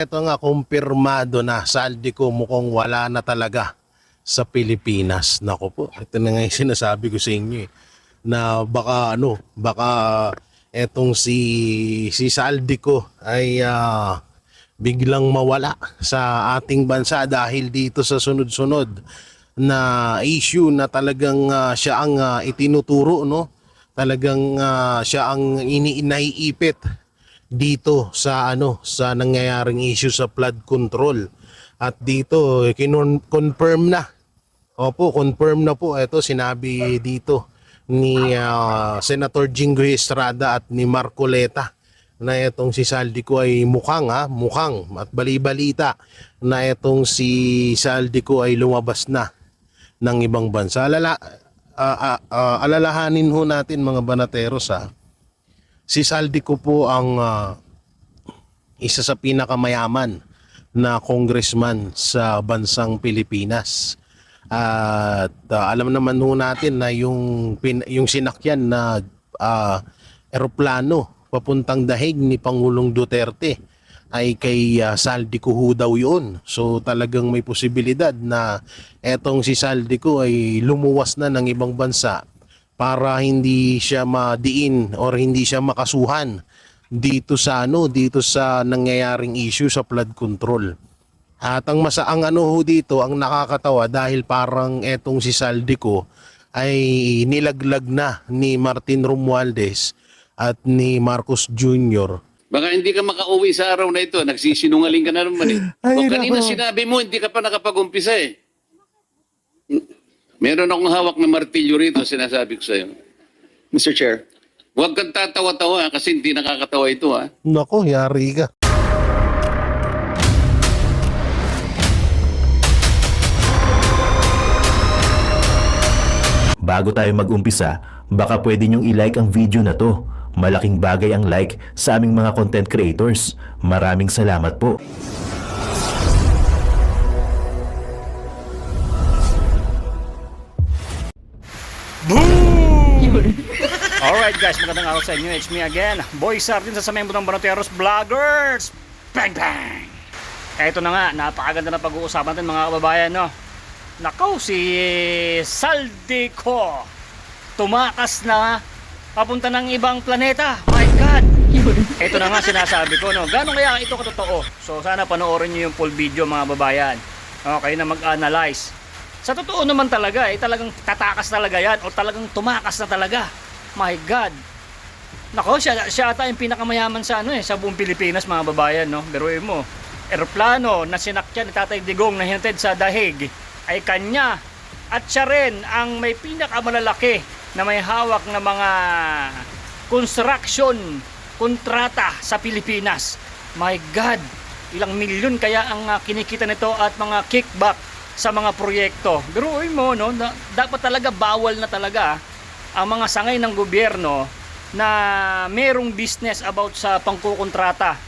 Ito nga, kumpirmado na, Saldico mukhang wala na talaga sa Pilipinas. Nako po, ito na nga yung sinasabi ko sa inyo na baka etong si Saldico ay biglang mawala sa ating bansa dahil dito sa sunod-sunod na issue na talagang siya ang itinuturo, no? Talagang siya ang naiipit dito sa sa nangyayaring issue sa flood control. At dito confirm na. Opo, confirm na po. Ito sinabi dito ni Senator Jinggoy Estrada at ni Marcoleta na itong si Saldico ay mukhang at bali-balita na itong si Saldico ay lumabas na ng ibang bansa. Alalahanin ho natin mga banateros, si Saldico po ang isa sa pinakamayaman na congressman sa bansang Pilipinas. At alam naman ho natin na yung sinakyan na eroplano papuntang dahig ni Pangulong Duterte ay kay Saldico ho daw yun. So talagang may posibilidad na etong si Saldico ay lumuwas na ng ibang bansa para hindi siya madiin or hindi siya makasuhan dito sa nangyayaring issue sa flood control. At ang dito, ang nakakatawa dahil parang etong si Saldico ay nilaglag na ni Martin Romualdez at ni Marcos Jr. Baka hindi ka makauwi sa araw na ito. Nagsisinungaling ka na naman eh. Ay, O kanina nako. sinabi mo, hindi ka pa nakapag-umpisa eh. Meron akong hawak na martilyo rito, sinasabi ko sa'yo. Mr. Chair. Huwag kang tatawa-tawa kasi hindi nakakatawa ito ha. Nako, yari ka. Bago tayo mag-umpisa, baka pwede nyong i-like ang video na to. Malaking bagay ang like sa aming mga content creators. Maraming salamat po. Alright guys, magandang araw sa inyo. It's me again, Boy Sardin sa Samembo ng Banateros Vloggers. Bang bang! Eto na nga, napakaganda na pag-uusapan natin mga kababayan, no? Nakaw, si Saldico tumakas na papunta ng ibang planeta. My God! Ito na nga sinasabi ko, no? Gano'n kaya ito katotoo? So sana panoorin nyo yung full video mga babayan. Okay na mag-analyze. Sa totoo naman talaga, talagang tatakas talaga yan o talagang tumakas na talaga. My God. Nako, siya ata yung pinakamayaman sa sa buong Pilipinas mga babayan, no? Biruin mo, eroplano na sinakyan ni Tatay Digong na hinatid sa dahig ay kanya. At siya rin ang may pinakamalalaki na may hawak na mga construction kontrata sa Pilipinas. My God, ilang milyon kaya ang kinikita nito at mga kickback sa mga proyekto. Biruin mo, no? Dapat talaga bawal na talaga ang mga sangay ng gobyerno na merong business about sa pangkukontrata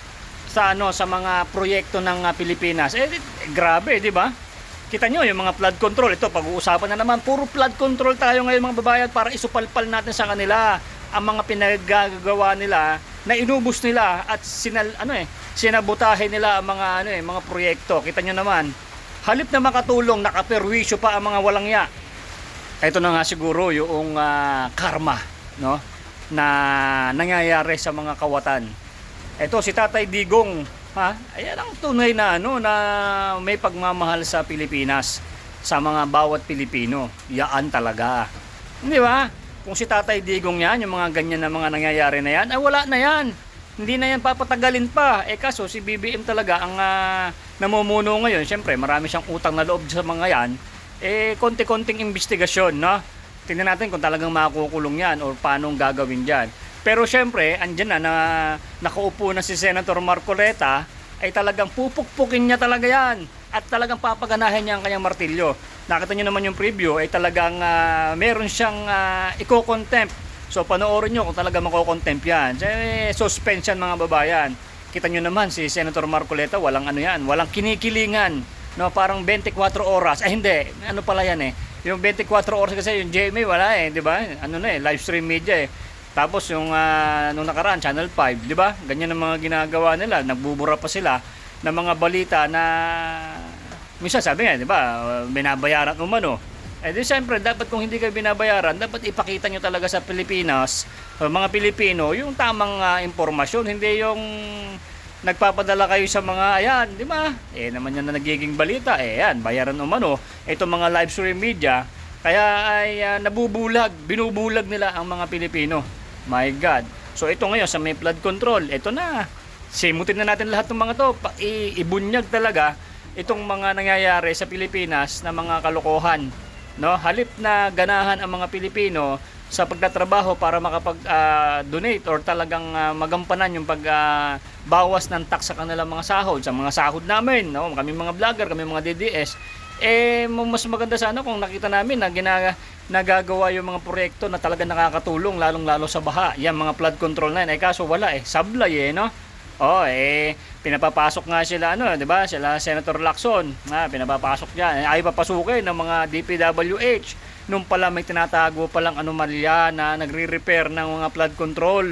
sa sa mga proyekto ng Pilipinas. Grabe, di ba? Kita nyo yung mga flood control. Ito, pag-uusapan na naman, puro flood control tayo ngayon mga babayan para isupalpal natin sa kanila ang mga pinagagawa nila na inubos nila at sinabutahe nila ang mga mga proyekto. Kita nyo naman, halip na makatulong, nakaperwisyo pa ang mga walangya. Ito na nga siguro yung karma, no, na nangyayari sa mga kawatan. Ito si Tatay Digong, ayan ang tunay na na may pagmamahal sa Pilipinas, sa mga bawat Pilipino. Yaan talaga. Di ba? Kung si Tatay Digong yan, yung mga ganyan na mga nangyayari na yan, ay wala na yan. Hindi na yan papatagalin pa. Kaso si BBM talaga ang namumuno ngayon. Siyempre, marami siyang utang na loob sa mga yan. Konti-konting investigasyon, no? Tingnan natin kung talagang makukulong yan o paano gagawin dyan. Pero syempre, andyan na nakaupo na si Senator Marcoleta, ay talagang pupukpukin niya talaga yan at talagang papaganahin niya ang kanyang martilyo. Nakita niyo naman yung preview, ay talagang meron siyang iko-contempt. So panoorin niyo kung talaga mako-contempt yan. Suspension mga babayan. Kita niyo naman si Senator Marcoleta, walang walang kinikilingan. No, parang 24 oras. Hindi, pala yan Yung 24 oras kasi yung GMA wala di ba? Live stream media Tapos yung nung nakaraan Channel 5, di ba? Ganyan ang mga ginagawa nila, nagbubura pa sila. na mga balita na minsan sabi nga, di ba, binabayaran umano. Eh di siyempre, dapat kung hindi kayo binabayaran, dapat ipakita nyo talaga sa Pilipinas, mga Pilipino, yung tamang impormasyon, hindi yung nagpapadala kayo sa mga, ayan, di ba? Eh naman yan na nagiging balita, eh yan, bayaran umano. Ito mga live stream media, kaya ay binubulag nila ang mga Pilipino. My God. So ito ngayon sa may flood control, ito na. Simutin na natin lahat ng mga to, ibunyag talaga itong mga nangyayari sa Pilipinas na mga kalokohan. No, halip na ganahan ang mga Pilipino sa pagtatrabaho para makapag-donate or talagang magampanan yung bawas ng tax sa kanilang mga sahod, sa mga sahod namin, no? Kami mga vlogger, kami mga DDS, eh mas maganda sana kung nakita namin na nagagawa yung mga proyekto na talaga nakakatulong lalong-lalo sa baha. Yan mga flood control na yan. Eh kaso wala sablay no? Oh, pinapapasok nga sila di ba? Sila Senator Lacson, pinapapasok diyan. Ayaw papasukin ng mga DPWH. Nung pala may tinatago palang anomalya na nagre-repair ng mga flood control.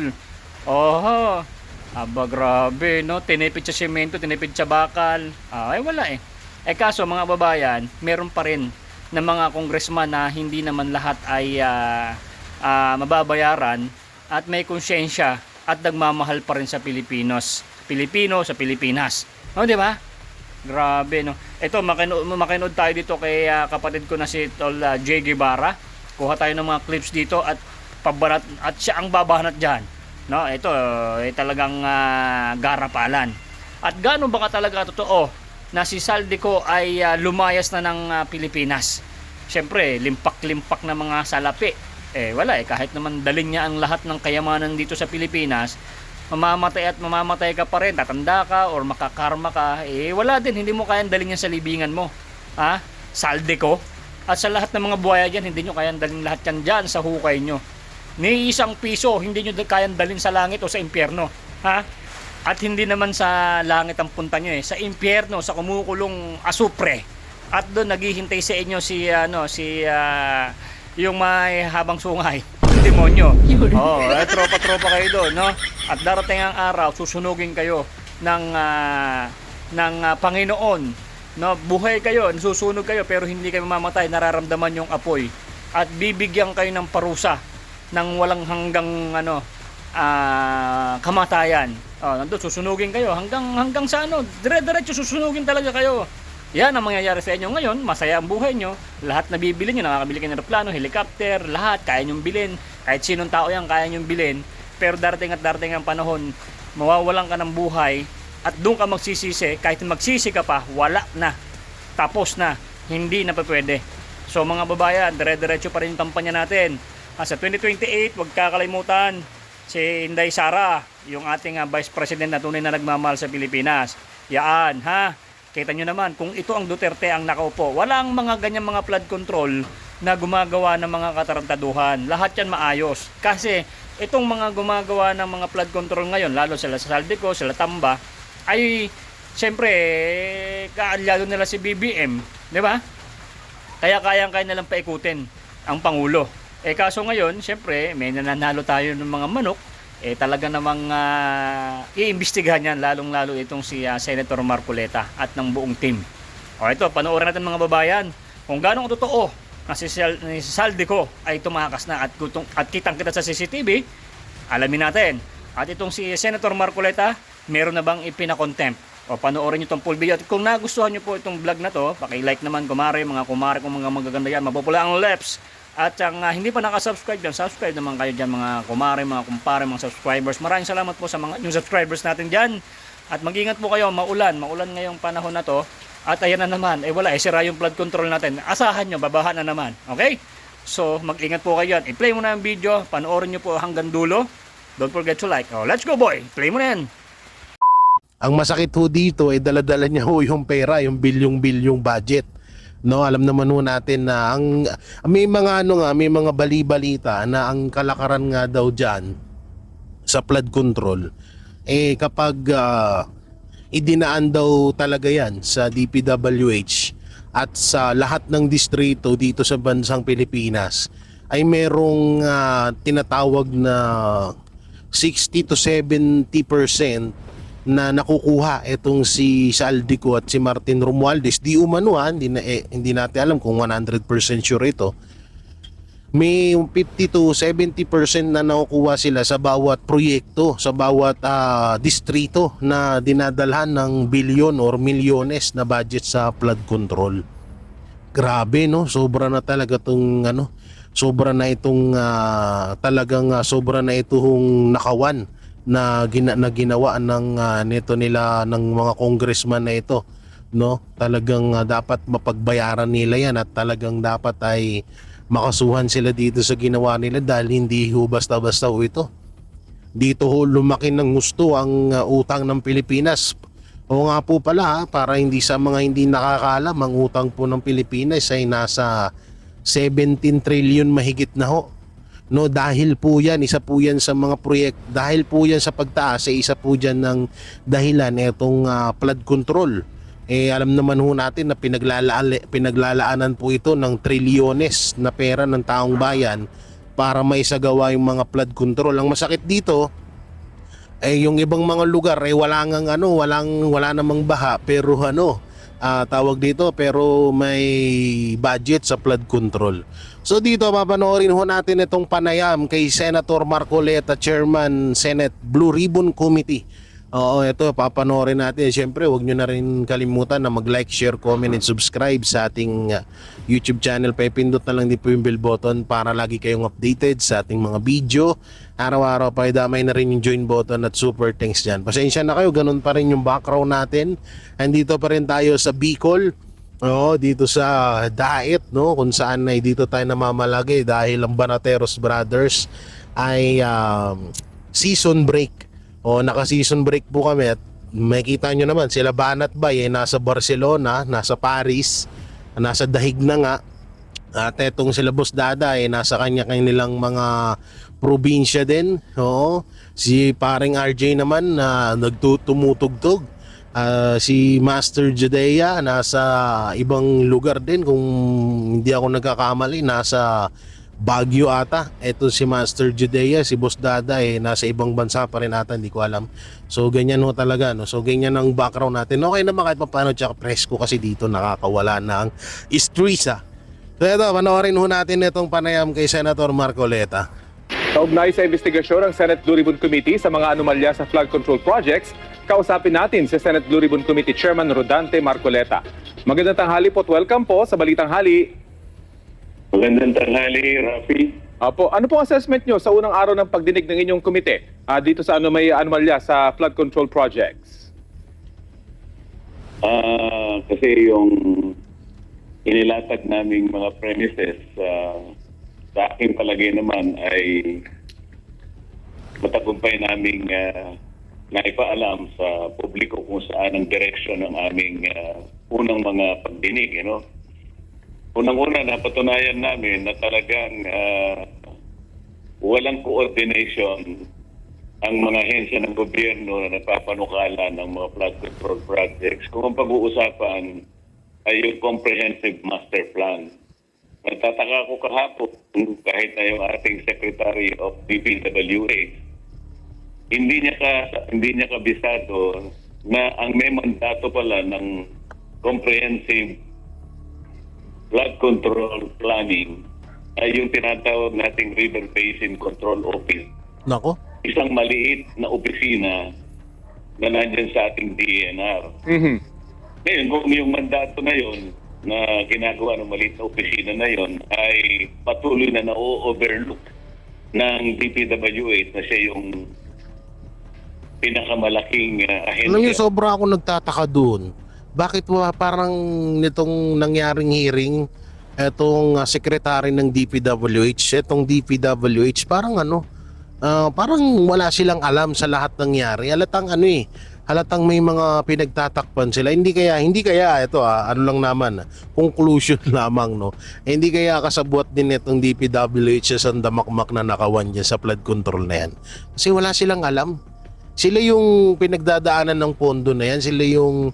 Oh, aba grabe, no? Tinipid sa semento, tinipid sa bakal. Wala Eh kaso mga babayan, meron pa rin ng mga congressman na hindi naman lahat ay mababayaran at may konsyensya at nagmamahal pa rin sa Pilipino sa Pilipinas. Di ba? Grabe, no? Ito, makinood tayo dito kay kapatid ko na si Tol J. Guevara. Kuha tayo ng mga clips dito at pabanat at siya ang babanat diyan. No, ito talagang garapalan. At gaano ba ka talaga totoo na si Saldico ay lumayas na ng Pilipinas? Siyempre, limpak-limpak na mga salapi. Wala kahit naman dalhin niya ang lahat ng kayamanan dito sa Pilipinas, mamamatay ka pa rin, tatanda ka or makakarma ka, wala din, hindi mo kayang dalhin yan sa libingan mo. Saldico. At sa lahat ng mga buhaya dyan, hindi nyo kayang dalhin lahat yan dyan sa hukay nyo. Ni isang piso, hindi nyo kayang dalhin sa langit o sa impyerno. At hindi naman sa langit ang punta nyo sa impyerno, sa kumukulong asupre. At doon naghihintay sa inyo yung may habang sungay, yung demonyo. Tropa-tropa kayo doon, no? At darating ang araw, susunugin kayo ng Panginoon, no? Buhay kayo, nasusunog kayo, pero hindi kayo mamamatay, nararamdaman yung apoy. At bibigyan kayo ng parusa ng walang hanggang kamatayan. Nandun susunugin kayo hanggang sa dire-diretso susunugin talaga kayo. Yan ang mangyayari sa inyo ngayon. Masaya ang buhay nyo. Lahat na bibili nyo, nakakabili kayo ng aeroplano, helicopter, lahat, kaya nyong bilhin. Kahit sinong tao yan, kaya nyong bilhin. Pero darating ang panahon, mawawalan ka ng buhay at doon ka magsisisi. Kahit magsisi ka pa, wala na. Tapos na. Hindi na pa pwede. So mga babayan, dire-diretso pa rin yung kampanya natin. Sa 2028, huwag kakalimutan si Inday Sara, yung ating Vice President na tunay na nagmamahal sa Pilipinas. Yan, Kita nyo naman, kung ito ang Duterte ang nakaupo, walang mga ganyang mga flood control na gumagawa ng mga katarantaduhan. Lahat yan maayos. Kasi itong mga gumagawa ng mga flood control ngayon, lalo sila sa Saldico, sila Tamba, ay siyempre kaalyado nila si BBM, di ba? Kaya kaya nilang paikutin ang Pangulo. Kaso ngayon, siyempre, may nananalo tayo ng mga manok, talaga namang iimbestigahan yan, lalong-lalo itong si Senator Marcoleta at ng buong team. Ito, panoorin natin mga babayan kung gano'ng totoo na si Saldico ay tumakas na at kitang-kita sa CCTV, alamin natin. At itong si Senator Marcoleta, meron na bang ipinakontempt? Panoorin nyo itong full video. At kung nagustuhan nyo po itong vlog na to, paki-like naman, kumare, mga magaganda yan, mapupula ang lips. At ang hindi pa nakasubscribe dyan, subscribe naman kayo dyan mga kumare, mga kumpare, mga subscribers. Maraming salamat po sa mga new subscribers natin dyan. At mag-ingat po kayo, maulan ngayong panahon na to. At ayan na naman, sira yung flood control natin. Asahan nyo, babaha na naman. Okay? So, mag-ingat po kayo yan. I-play mo na yung video, panoorin nyo po hanggang dulo. Don't forget to like. Let's go boy, play mo na yan. Ang masakit dito dala-dala niya yung pera, yung bilyong-bilyong budget. No, alam naman natin na may mga bali-balita na ang kalakaran nga daw diyan sa flood control kapag idinaan daw talaga yan sa DPWH at sa lahat ng distrito dito sa bansang Pilipinas ay merong tinatawag na 60 to 70% na nakukuha itong si Saldico at si Martin Romualdez. Di umano hindi natin alam kung 100% sure ito. May 50 to 70% na nakukuha sila sa bawat proyekto, sa bawat distrito na dinadalhan ng bilyon or milyones na budget sa flood control. Grabe, no? Sobra na talaga itong sobra na itong sobra na itong nakawan na ginawa ng nito nila ng mga congressman na ito, no? Talagang dapat mapagbayaran nila yan at talagang dapat ay makasuhan sila dito sa ginawa nila dahil hindi ho basta-basta ho ito. Dito ho lumaki ng gusto ang utang ng Pilipinas. O nga po pala, para hindi sa mga hindi nakakaalam, ang utang po ng Pilipinas ay nasa 17 trillion mahigit na ho. No, dahil po yan, isa po yan sa mga dahil po yan sa pagtaas, isa po dyan ng dahilan itong flood control. Alam naman ho natin na pinaglalaanan po ito ng trilyones na pera ng taong bayan para maisagawa yung mga flood control. Ang masakit dito, yung ibang mga lugar wala namang baha pero tawag dito pero may budget sa flood control. So dito papanoorin ho natin itong panayam kay Senator Marcoleta, Chairman Senate Blue Ribbon Committee. Oo, ito papanoorin natin. Siyempre, huwag nyo na rin kalimutan na mag-like, share, comment, and subscribe sa ating YouTube channel. Pipindot na lang din po yung bell button para lagi kayong updated sa ating mga video. Araw-araw pa damay na rin yung join button at super thanks dyan. Pasensya na kayo, ganun pa rin yung background natin. Andito pa rin tayo sa Bicol. Oo, dito sa Daet, no? Kung saan ay dito tayo namamalagay dahil ang Banateros Brothers ay season break. Naka-season break po kami at makikita nyo naman sila Banat Bay nasa Barcelona, nasa Paris, nasa dahig na nga. At etong sila Boss Dada nasa kanya-kanilang mga probinsya din. Si paring RJ naman na nagtumutugtog. Si Master Judea nasa ibang lugar din, kung hindi ako nagkakamali, nasa Baguio ata. Ito si Master Judea, si Boss Dada nasa ibang bansa pa rin ata, hindi ko alam. So ganyan ho talaga, no? So ganyan ang background natin. Okay naman kahit paano, tsaka presko kasi dito nakakawala ng istrisa. So ito, panoorin ho natin itong panayam kay Senator Marcoleta. Kaugnay sa investigasyon ng Senate Blue Ribbon Committee sa mga anomalya sa flood control projects, kausapin natin si Senate Blue Ribbon Committee Chairman Rodante Marcoleta. Magandang tanghali po at welcome po sa Balitang Hali. Magandang tanghali, Rafi. Apo, ano pong assessment nyo sa unang araw ng pagdinig ng inyong komite dito sa may anomalya sa flood control projects? Kasi yung inilatag naming mga premises, sa aking palagay naman ay matagumpay naming naipaalam sa publiko kung saan ang direksyon ng aming unang mga pagdinig, Unang-una, napatunayan namin na talagang walang coordination ang mga ahensya ng gobyerno na nagpapanukala ng mga flood control projects. Kung ang pag-uusapan ay yung comprehensive master plan. Nagtataka ko kahapon kahit na yung ating Secretary of DPWH, hindi niya kabisado na ang may mandato pala ng comprehensive flood control planning ay yung tinatawag nating River Basin Control Office. Nako. Isang maliit na opisina na nandyan sa ating DNR. Ngayon, kung yung mandato na yon na ginagawa ng maliit na opisina na yon ay patuloy na na-overlook ng DPWH na siya yung pinakamalaking ahensya. Alam niyo, sobra ako nagtataka doon. Bakit parang nitong nangyaring hearing etong secretary ng DPWH, etong DPWH parang parang wala silang alam sa lahat ng nangyari. Halatang may mga pinagtatakpan sila. Hindi kaya ito ano lang naman, conclusion lamang, no. Hindi kaya kasabwat din itong DPWH sa sandamakmak na nakawan niya sa flood control na yan. Kasi wala silang alam. Sila yung pinagdadaanan ng pondo na yan. Sila yung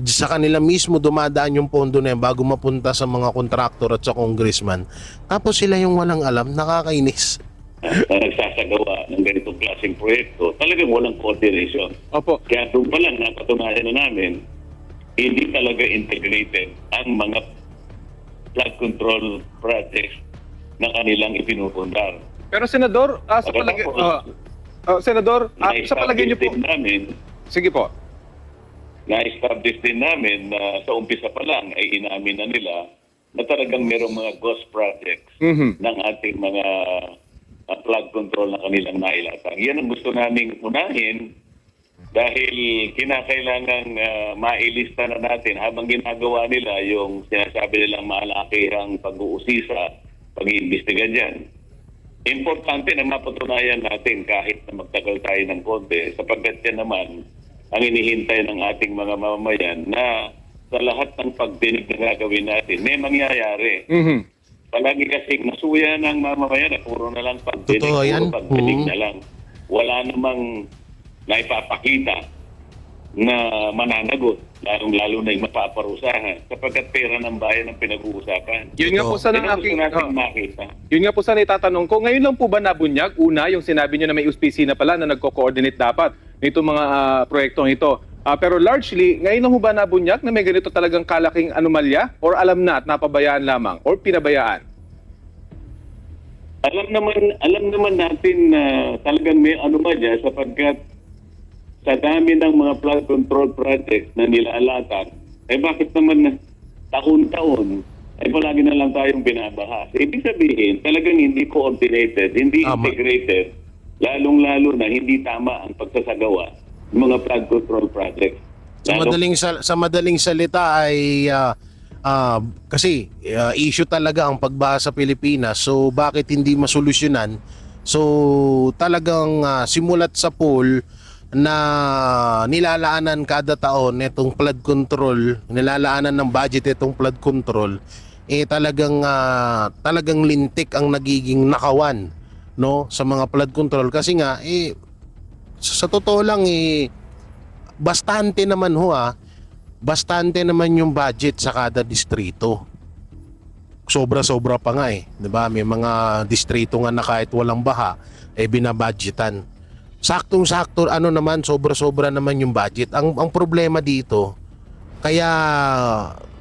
sa kanila mismo dumadaan yung pondo na yan bago mapunta sa mga kontraktor at sa congressman. Tapos sila yung walang alam. Nakakainis. na nagsasagawa ng ganitong klaseng proyekto, talagang walang coordination. Opo. Kaya doon pa lang napatunayan na namin, hindi talaga integrated ang mga flood control projects na kanilang ipinupundar. Pero Senador, sa palagay Senador, sa palagay niyo po, Na-establish din namin, sige po. na-establish din namin na sa umpisa pa lang ay inamin na nila na talagang merong mga ghost projects ng ating mga flood control na kanilang nailatag. Yan ang gusto naming unahin dahil kinakailangan mailista na natin habang ginagawa nila yung sinasabi nilang malakihang pag-uusisa, pag-iimbestiga dyan. Importante na mapatunayan natin kahit na magtagal tayo ng konti sapagkat yan naman ang inihintay ng ating mga mamamayan na sa lahat ng pagdinig na gagawin natin, may mangyayari. Palagi kasing nasuya ng mamamayan na puro na lang pagdinig, Totoo yan. puro pagdinig na lang. Wala namang naipapakita na mananagot, lalong-lalo na yung mapaparusahan sapagkat pera ng bayan ang pinag-uusapan. Yun nga po sana Yan ang gusto aking natin makita. Yun nga po sana itatanong ko, ngayon lang po ba nabunyag? Una, yung sinabi niyo na may opisina pala na nagko-coordinate dapat nito mga proyektong ito. Pero largely, ngayon lang po ba nabunyag na may ganito talagang kalaking anomalya? Or alam na at napabayaan lamang? Or pinabayaan? Alam naman natin na talagang may anomalya sapagkat sa dami ng mga flood control projects na nilaalatag, bakit naman na taon-taon ay palagi na lang tayong binabaha. Ibig sabihin, talagang hindi coordinated, hindi integrated, lalong-lalo na hindi tama ang pagsasagawa ng mga flood control projects. Sa madaling salita ay kasi issue talaga ang pagbaha sa Pilipinas. So bakit hindi masolusyonan? So talagang simulat sa pool na nilalaanan kada taon itong flood control, nilalaanan ng budget itong flood control, talagang lintik ang nagiging nakawan, no, sa mga flood control kasi nga sa totoo lang bastante naman bastante naman yung budget sa kada distrito. Sobra-sobra pa nga 'di ba? May mga distrito nga na kahit walang baha binabudgetan. Saktong-sakto naman, sobra-sobra naman yung budget. Ang problema dito, kaya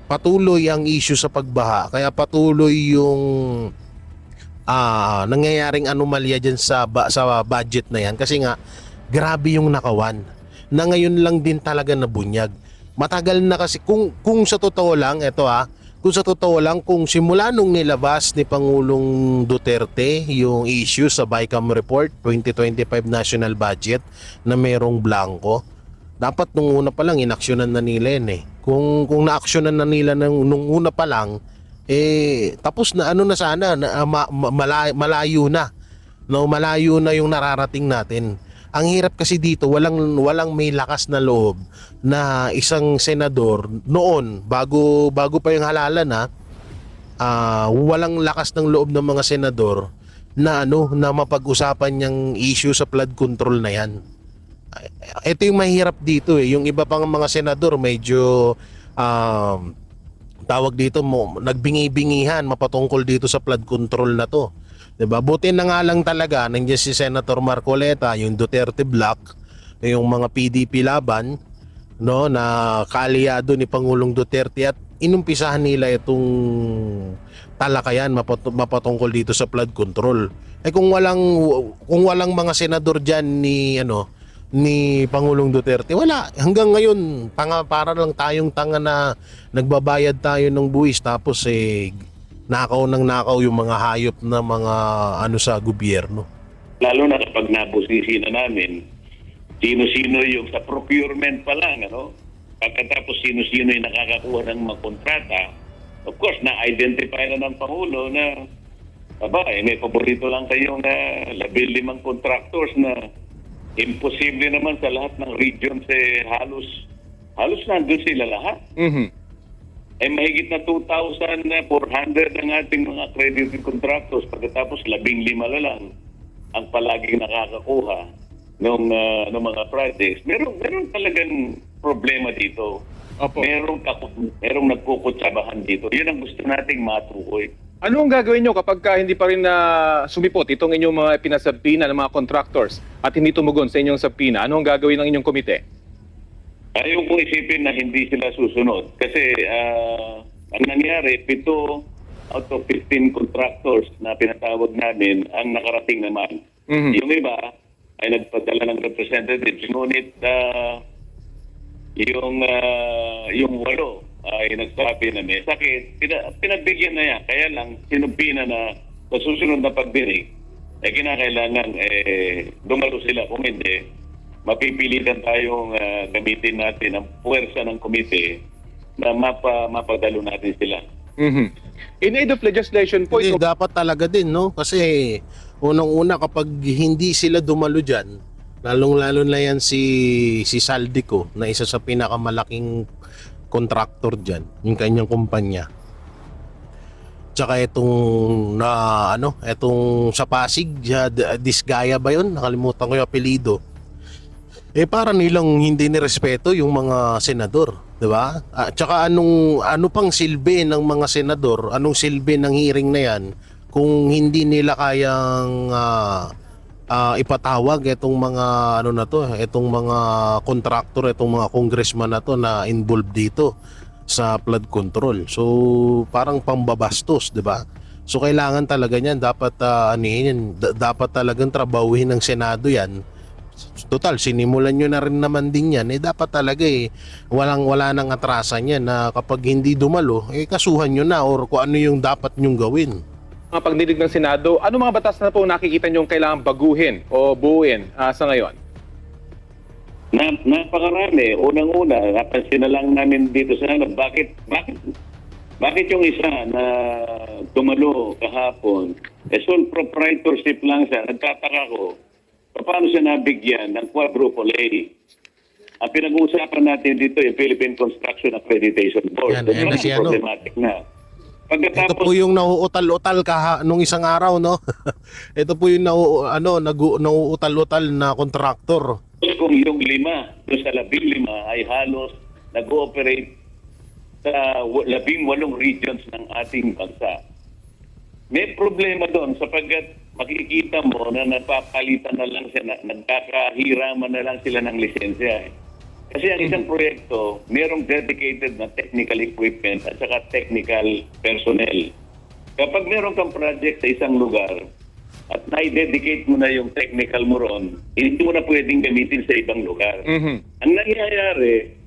patuloy ang issue sa pagbaha, kaya patuloy yung nangyayaring anomalya dyan sa budget na yan kasi nga grabe yung nakawan na ngayon lang din talaga nabunyag. Matagal na kasi kung sa totoo lang kung simula nung nilabas ni Pangulong Duterte yung issue sa BICAM Report 2025 National Budget na merong blanco, dapat nung una pa lang inaksyonan na nila yan Kung naaksyonan na nila nung una pa lang, tapos na na sana, malayo na. No, malayo na yung nararating natin. Ang hirap kasi dito, walang may lakas na loob na isang senador noon bago pa yung halalan walang lakas ng loob ng mga senador na na mapag-usapan yung issue sa flood control na yan. Ito yung mahirap dito yung iba pang mga senador medyo tawag dito nagbingi-bingihan mapatungkol dito sa flood control na to. Diba? Buti na nga lang talaga nandiyan si Senator Marcoleta, yung Duterte Block, yung mga PDP laban, no, na kaalyado ni Pangulong Duterte at inumpisahan nila itong talakayan mapatungkol dito sa flood control. Kung walang mga senador diyan ni Pangulong Duterte, wala. Hanggang ngayon, para lang tayong tanga na nagbabayad tayo ng buwis tapos nakaw yung mga hayop na mga sa gobyerno. Lalo na kapag nabusisi na namin, sino-sino yung sa procurement pa lang, pagkatapos sino-sino yung nakakakuha ng mga kontrata, of course, na-identify na ng Pangulo na, may paborito lang kayong 15 contractors na imposible naman sa lahat ng regions halos nandun sila lahat. Mahigit na 2,400 ang ating mga accredited contractors pagkatapos 15 na lang ang palaging nakakakuha ng mga projects. Meron talagang problema dito. Opo. Merong nagkukutsabahan dito. Yun ang gusto nating matukoy. Ano ang gagawin nyo kapag hindi pa rin sumipot itong inyong mga pinasabpina ng mga contractors at hindi tumugon sa inyong sabpina? Ano ang gagawin ng inyong komite? Ayaw kong isipin na hindi sila susunod. Kasi ang nangyari, 7 out of 15 contractors na pinatawag namin ang nakarating naman. Mhm. Yung iba ay nagpadala ng representatives. Ngunit yung 8 ay nagsabi na may sakit. Pinagbigyan na yan. Kaya lang, sinumpina na sa susunod na pagdinig, kinakailangan dumalo sila. Kung hindi, mapipilitan tayong gamitin natin ang puwersa ng komite na mapadalo natin sila. Mhm. In aid of legislation po, Hindi, dapat talaga din, no? Kasi unang-una kapag hindi sila dumalo dyan, lalong-lalo na yan si Saldico na isa sa pinakamalaking contractor dyan, yung kanyang kumpanya. Tsaka itong itong sa Pasig, Disgaya ba yun? Nakalimutan ko yung apelido. Para nilang hindi nirespeto yung mga senador, 'di ba? Tsaka ano pang silbi ng mga senador, anong silbi ng hearing na 'yan kung hindi nila kayang ipatawag itong mga itong mga contractor, itong mga congressman na to na involved dito sa flood control. So parang pambabastos, 'di ba? So kailangan talaga niyan, dapat dapat talagang trabahuhin ng Senado 'yan. Total, sinimulan nyo na rin naman din yan. Dapat talaga wala nang atrasan yan na kapag hindi dumalo, kasuhan nyo na or kung ano yung dapat nyong gawin. mga pagdinig ng Senado, ano mga batas na po nakikita nyo kailangan baguhin o buuin sa ngayon? Napakarami. Unang-una, napansin na lang namin dito sa bakit yung isa na tumalo kahapon, sole proprietorship lang siya. Nagtataka ko, paano siya nabigyan ng quadruple A? Ang pinag-uusapan natin dito yung Philippine Construction Accreditation Board. Yan, So, problematic na. Ito po yung nauutal-utal nung isang araw, no? Ito po yung nauutal-utal na kontraktor. Kung yung 5, doon sa 15 ay halos nag-ooperate sa 18 regions ng ating bansa. May problema doon sapagkat makikita mo na napapalitan na lang sila, nagkakahiraman na lang sila ng lisensya. Kasi ang isang proyekto, mayroong dedicated na technical equipment at saka technical personnel. Kapag meron kang project sa isang lugar at na-dedicate mo na yung technical mo ron, hindi mo na pwedeng gamitin sa ibang lugar. Mhm. Ang nangyayari,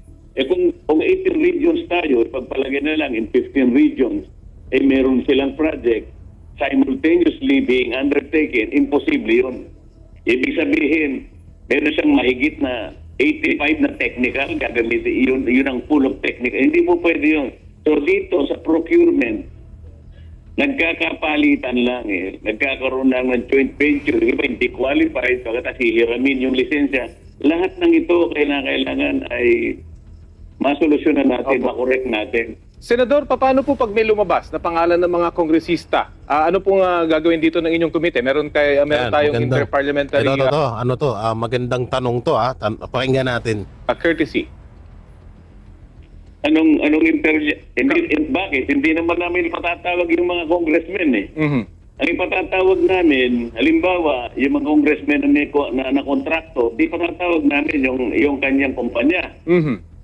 kung 18 regions tayo, pagpalagay na lang in 15 regions, meron silang project simultaneously being undertaken, imposible yun. Ibig sabihin, meron siyang mahigit na 85 na technical, gagamitin, yun ang full of technical. Hindi mo pwede yun. So dito sa procurement, nagkakapalitan lang nagkakaroon lang ng joint venture, iba hindi qualified, pagkatapos hihiramin yung lisensya. Lahat ng ito kailangan ay masolusyonan natin, makorek natin. Senador, paano po pag may lumabas na pangalan ng mga kongresista? Ano pong gagawin dito ng inyong komite? Meron tayong interparliamentary Magandang tanong to, pakinggan natin. courtesy. Anong bakit? Hindi naman namin patatawag yung mga congressmen Mhm. Ang ipatatawag namin, halimbawa, yung mga congressmen na kontrakto, di patatawag namin yung kanyang kumpanya. Mhm.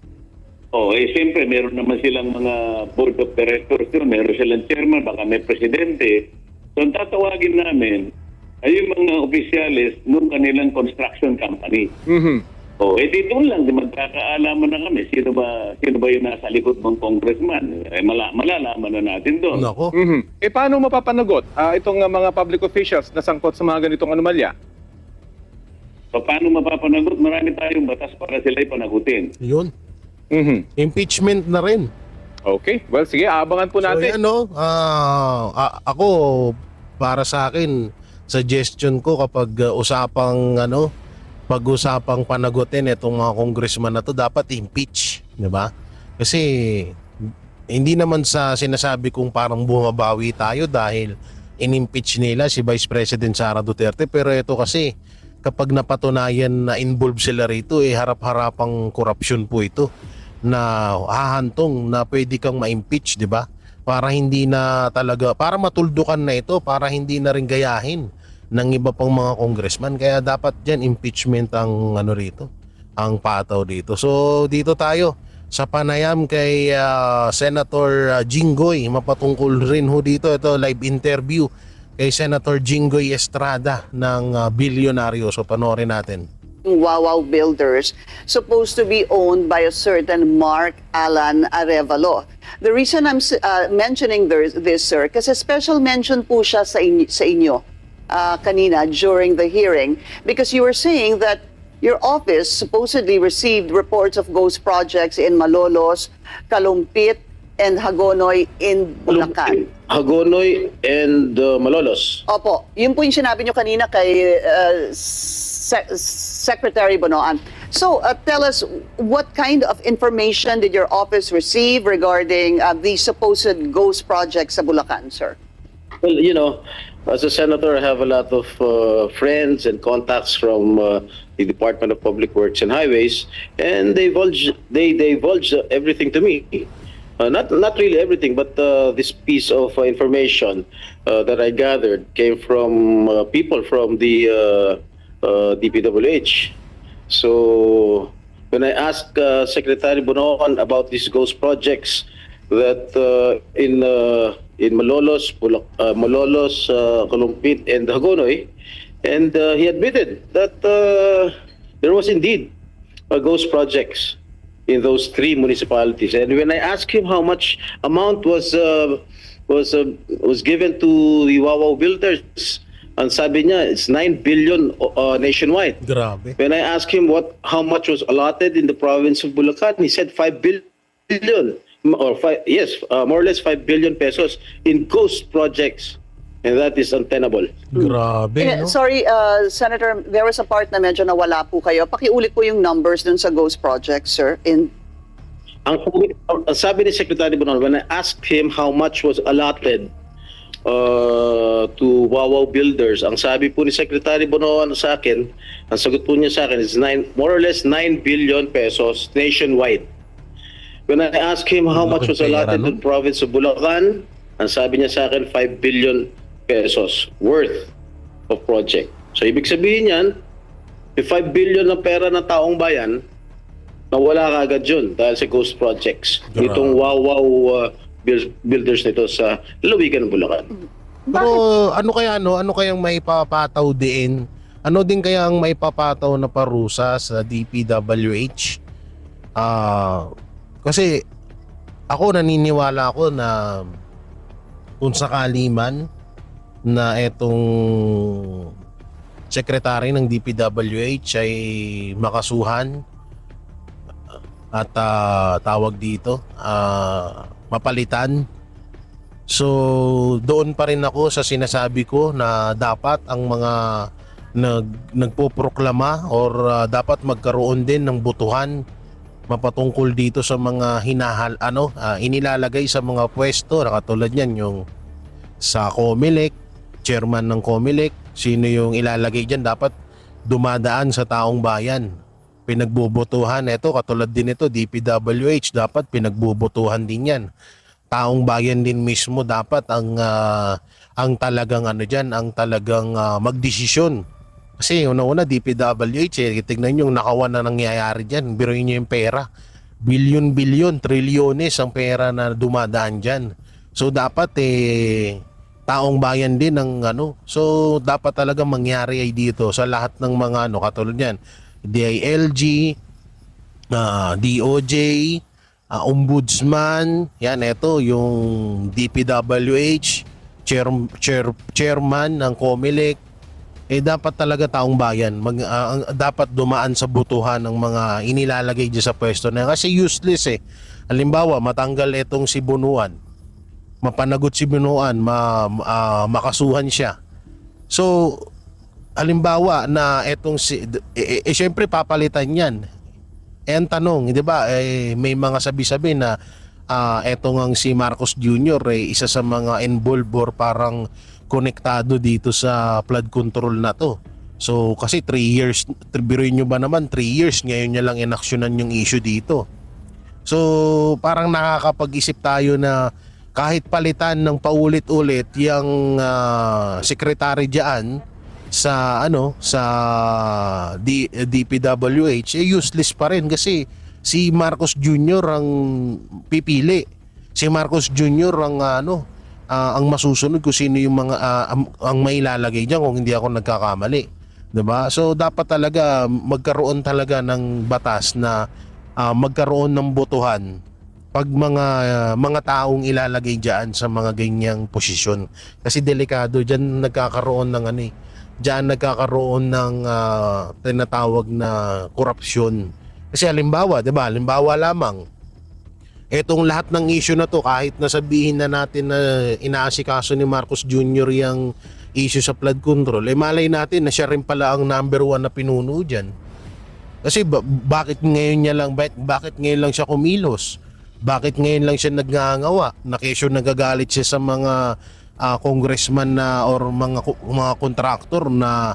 Siyempre, meron naman silang mga board of directors doon, meron silang chairman, baka may presidente. So, ang tatawagin namin ay yung mga opisyalis ng kanilang construction company. Mhm. Dito lang, magkakaalaman na kami. Sino ba yung nasa likod ng congressman? Malalaman na natin doon. Nako. Mhm. Paano mapapanagot itong mga public officials na sangkot sa mga ganitong anomalya? So, paano mapapanagot? Marami tayong batas para sila ipanagutin. Yun. Mhm. Impeachment na rin. Okay. Well, sige, abangan po So natin. ako para sa akin, suggestion ko kapag pag-usapang panagutin itong mga congressman na to, dapat impeach, 'di ba? Kasi hindi naman sa sinasabi kong parang bumabawi tayo dahil in-impeach nila si Vice President Sara Duterte, pero ito kasi kapag napatunayan na involved sila rito, harap-harapang korupsyon po ito na hahantong na pwede kang ma-impeach, 'di ba? para hindi na talaga, para matuldukan na ito, para hindi na rin gayahin ng iba pang mga congressman. Kaya dapat dyan impeachment ang ano rito, ang pataw dito. So dito tayo sa panayam kay Senator Jinggoy, mapatungkol rin ho dito, ito live interview kay Senator Jinggoy Estrada ng bilyonaryo. So panoorin natin. Wawaw Builders supposed to be owned by a certain Mark Alan Arevalo. The reason I'm mentioning this, sir, kasi special mention po siya sa inyo kanina during the hearing, because you were saying that your office supposedly received reports of ghost projects in Malolos, Kalumpit, and Hagonoy in Bulacan. Hagonoy and Malolos. Opo, yun po yung sinabi nyo kanina kay Secretary Bonoan. So tell us, what kind of information did your office receive regarding these supposed ghost projects sa Bulacan, sir? Well, you know, as a senator, I have a lot of friends and contacts from the Department of Public Works and Highways, and they divulge everything to me. Not really everything, but this piece of information that I gathered came from people from the DPWH. So when I asked Secretary Bonoan about these ghost projects that in Malolos, Kalumpit, and Hagonoy, and he admitted that there was indeed ghost projects in those three municipalities. And when I asked him how much amount was given to the Wawaw Builders, ang sabi niya, it's 9 billion nationwide. Grabe. When I asked him how much was allotted in the province of Bulacan, he said 5 billion, or more or less 5 billion pesos in ghost projects. And that is untenable. Grabe, no? Sorry, Senator, there was a part na medyo nawala po kayo. Pakiulit po yung numbers dun sa ghost projects, sir. Ang sabi ni Secretary Bonoan, when I asked him how much was allotted to Wawaw Builders, ang sabi po ni Secretary Bonoan sa akin, ang sagot po niya sa akin is more or less 9 billion pesos nationwide. When I asked him how much was allotted to the province of Bulacan, ang sabi niya sa akin 5 billion pesos worth of project. So ibig sabihin yan, yung 5 billion na pera ng taong bayan, nawala kaagad yun dahil sa ghost projects. Grabe. Itong Wawaw Builders nito sa lalawigan ng Bulacan. Pero ano kayang maipapataw din? Ano din kaya ang maipapataw na parusa sa DPWH? Kasi ako naniniwala ako na kung sakali man na etong sekretary ng DPWH ay makasuhan at tawag dito mapalitan. So doon pa rin ako sa sinasabi ko na dapat ang mga nagpoproklama or dapat magkaroon din ng botohan mapatungkol dito sa mga inilalagay sa mga pwesto na katulad niyan yung sa COMELEC, chairman ng COMELEC, sino yung ilalagay diyan dapat dumadaan sa taong bayan. Pinagbobotohan ito katulad din ito DPWH, dapat pinagbobotohan din yan. Taong bayan din mismo dapat ang talagang ang talagang magdesisyon. Kasi una-una DPWH tignan yung nakawan na nangyayari diyan. Biruin niyo yung pera. Bilyon-bilyon, trilyones ang pera na dumadaan diyan. So dapat taong bayan din ang So dapat talaga mangyari ay dito sa lahat ng mga katulad niyan. DILG, DOJ, Ombudsman, yan ito yung DPWH, chairman ng COMELEC, dapat talaga taong bayan dapat dumaan sa butuhan ng mga inilalagay diyan sa pwesto na yan. Kasi useless Halimbawa, matanggal itong si Bunuan, mapanagot si Bunuan, makasuhan siya. So halimbawa na etong syempre papalitan yan. Ang tanong, di ba, may mga sabi-sabi na etong ang si Marcos Jr. Isa sa mga involved or parang konektado dito sa flood control na to. So kasi 3 years, biruin nyo ba naman 3 years, ngayon niya lang inaksyonan yung issue dito. So parang nakakapag-isip tayo na kahit palitan ng paulit-ulit yung sekretary diyan sa DPWH, useless pa rin kasi si Marcos Jr. ang pipili. Si Marcos Jr. ang masusunod kung sino yung mga ang mailalagay diyan kung hindi ako nagkakamali. 'Di ba? So dapat talaga magkaroon talaga ng batas na magkaroon ng botohan pag mga taong ilalagay diyan sa mga ganyang posisyon. Kasi delikado diyan nagkakaroon ng diyan nagkakaroon ng tinatawag na korupsyon. Kasi halimbawa, 'di ba? Halimbawa lamang etong lahat ng issue na to, kahit nasabihin na natin na inaasikaso ni Marcos Jr. yung issue sa flood control, malay natin na siya rin pala ang number 1 na pinuno dyan. Kasi bakit ngayon lang siya kumilos? Bakit ngayon lang siya nagngangawa? Na kesyo nagagalit siya sa mga congressman na or mga kontraktor na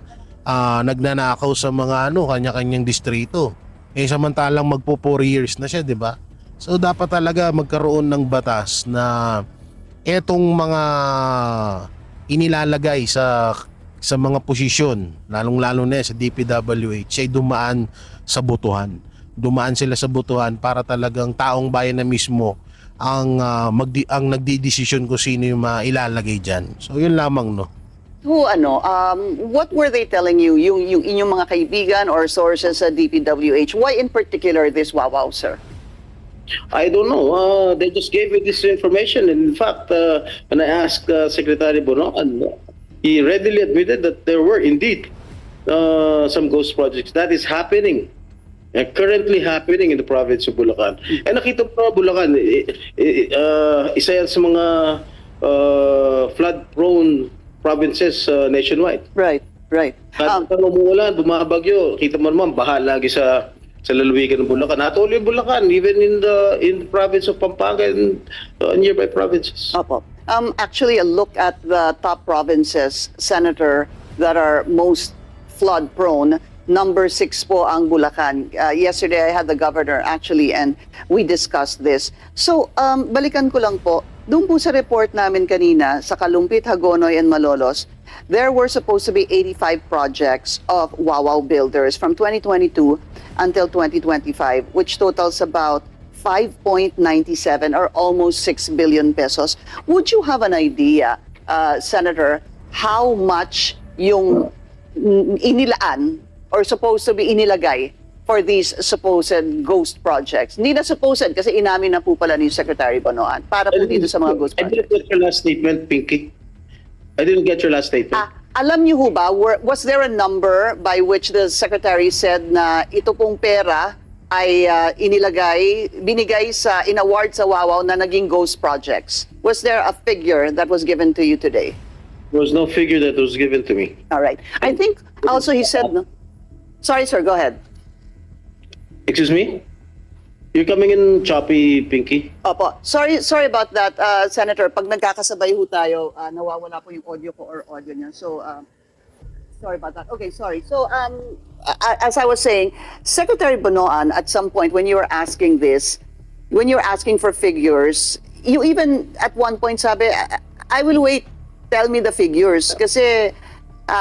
nagnanakaw sa mga kanya-kanyang distrito. Samantalang magpo 4 years na siya, 'di ba? So dapat talaga magkaroon ng batas na etong mga inilalagay sa mga posisyon, lalong-lalo na sa DPWH, ay dumaan sa botohan. Dumaan sila sa botohan para talagang taong bayan na mismo ang nagdidesisyon kung sino yung ilalagay diyan. So yun lamang, no. What were they telling you, yung inyong mga kaibigan or sources sa DPWH? Why in particular this Wawaw, sir? I don't know. They just gave me this information. In fact, when I asked Secretary Bonoan, he readily admitted that there were indeed some ghost projects. That is happening. Currently happening in the province of Bulacan. And nakita mo Bulacan, isa yan sa mga flood-prone provinces nationwide. Right. At umuulan, bumabagyo, kita mo naman, baha lagi sa lalawigan ng Bulacan. Not only Bulacan, even in the province of Pampanga and nearby provinces. Opo. Actually, a look at the top provinces, Senator, that are most flood-prone. Number 6 po ang Bulacan. Yesterday, I had the governor actually and we discussed this. So, balikan ko lang po. Doon po sa report namin kanina sa Kalumpit, Hagonoy, and Malolos, there were supposed to be 85 projects of Wawaw builders from 2022 until 2025, which totals about 5.97 or almost 6 billion pesos. Would you have an idea, Senator, how much yung inilaan or supposed to be inilagay for these supposed ghost projects? Hindi na supposed kasi inamin na po pala ni Secretary Bonoan para po dito sa mga ghost I didn't projects. get your last statement, Pinky. I didn't get your last statement. Alam niyo ho ba, was there a number by which the Secretary said na ito pong pera ay binigay in award sa Wawaw na naging ghost projects? Was there a figure that was given to you today? There was no figure that was given to me. All right. I think also he said, no? Sorry, sir, go ahead. Excuse me? You're coming in choppy, Pinky. Opo. Sorry about that, Senator. Pag nagkakasabay ho tayo, nawawala po yung audio ko or audio niya. So, sorry about that. Okay, sorry. So, as I was saying, Secretary Bonoan, at some point when you were asking this, when you were asking for figures, you even at one point sabi, I will wait, tell me the figures. Kasi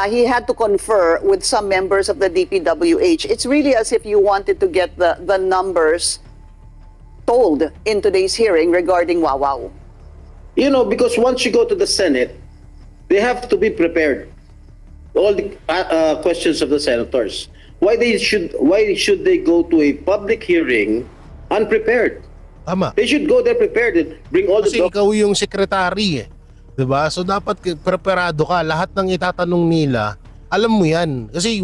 he had to confer with some members of the DPWH. It's really as if you wanted to get the numbers told in today's hearing regarding Wawaw. You know, because once you go to the Senate, they have to be prepared. All the questions of the senators. Why should they go to a public hearing unprepared? Tama. They should go there prepared and bring all Kasi the ikaw yung secretary, 'di ba? So dapat preparado ka. Lahat ng itatanong nila, alam mo 'yan. Kasi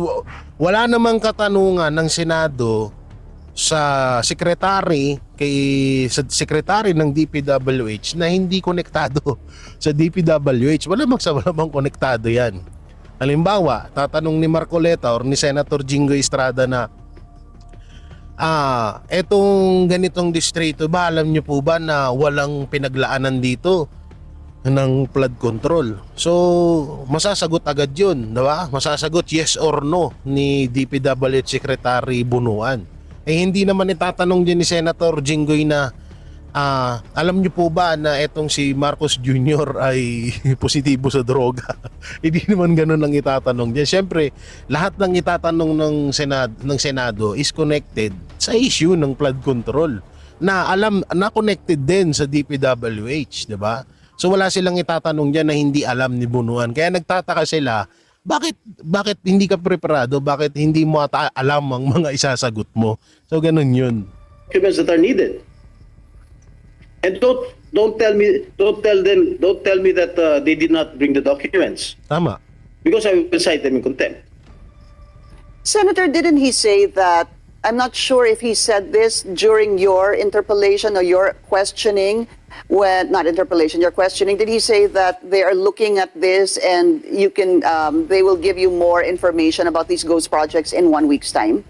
wala namang katanungan ng Senado sa secretary sa secretary ng DPWH na hindi konektado sa DPWH. Wala bang konektado 'yan. Halimbawa, tatanong ni Marcoleta or ni Senator Jingoy Estrada na etong ganitong distrito ba, alam niyo po ba na walang pinaglaanan dito ng flood control? So, masasagot agad yun, diba? Masasagot yes or no ni DPWH Secretary Bunuan. Hindi naman itatanong din ni Senator Jinggoy na Alam niyo po ba na etong si Marcos Jr. ay positibo sa droga? Hindi naman ganun ang itatanong niya. Siyempre, lahat ng itatanong ng Senado is connected sa issue ng flood control na connected din sa DPWH, 'di ba? So wala silang itatanong diyan na hindi alam ni Bunuan. Kaya nagtataka sila, bakit hindi ka preparado? Bakit hindi mo alam ang mga isasagot mo? So ganun 'yun. Documents that are needed. And don't tell me that they did not bring the documents, Tama. because I will cite them in contempt. Senator, didn't he say that, I'm not sure if he said this during your interpellation or your questioning, your questioning, did he say that they are looking at this and they will give you more information about these ghost projects in 1 week's time?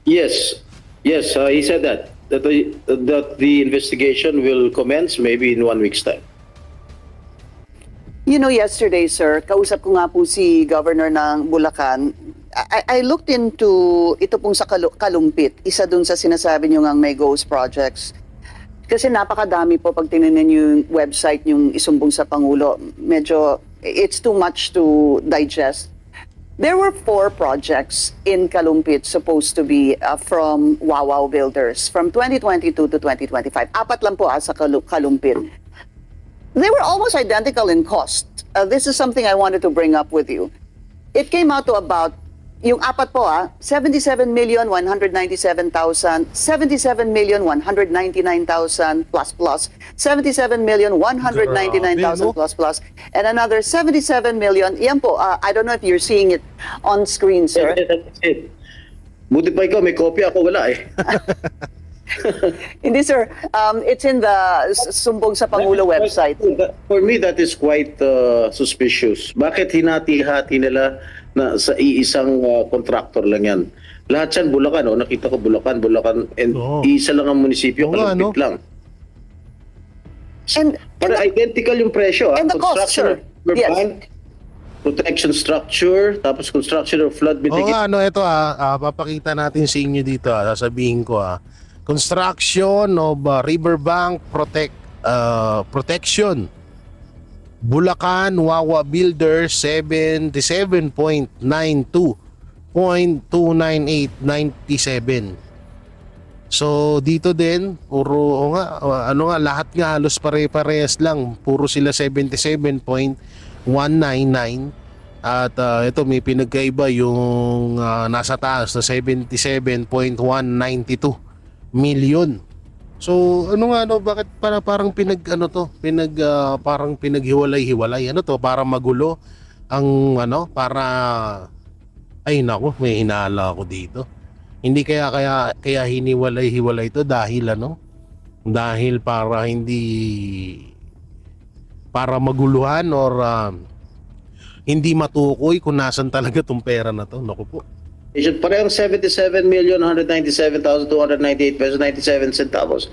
Yes, he said that the investigation will commence maybe in 1 week's time. You know, yesterday, sir, kausap ko nga po si Governor ng Bulacan. I looked into ito pong sa Kalumpit, isa dun sa sinasabi nyo ngang may ghost projects. Kasi napakadami po pag tinignan yung website yung isumbong sa Pangulo. Medyo, it's too much to digest. There were 4 projects in Kalumpit supposed to be from Wawaw Builders from 2022 to 2025. 4 lang po sa Kalumpit. They were almost identical in cost. This is something I wanted to bring up with you. It came out to about, yung 4 po 77,197,000, 77,199,000 plus, 77,199,000 plus, and another 77 million. Yan po, I don't know if you're seeing it on screen, sir. That's it. Buti pa ikaw, may kopya ako, wala eh. Hindi, sir. It's in the Sumbong sa Pangulo website. For me, that is quite suspicious. Bakit hinati-hati nila na sa iisang contractor lang yan? Lahat yan Bulacan, nakita ko Bulacan, and isa lang ang munisipyo, Kalumpit lang. Para identical yung presyo. And the cost, sir. Yes. Bank, protection structure, tapos construction of flood mitigation. Ito papakita natin sa inyo dito, sasabihin ko construction of riverbank protection. Bulacan, Wawa Builders, 77.92.29897. So dito din puro lahat nga halos pare-parehas lang, puro sila 77.199 at ito may pinagkaiba yung nasa taas na 77.192 million. So bakit parang parang pinaghiwalay-hiwalay para magulo ang para ay nako, may hinala ako dito. Hindi kaya hiniwalay-hiwalay ito dahil dahil para maguluhan or hindi matukoy kung nasan talaga tong pera na to. Naku po. Parehong 77,197,298 pesos 97 centavos.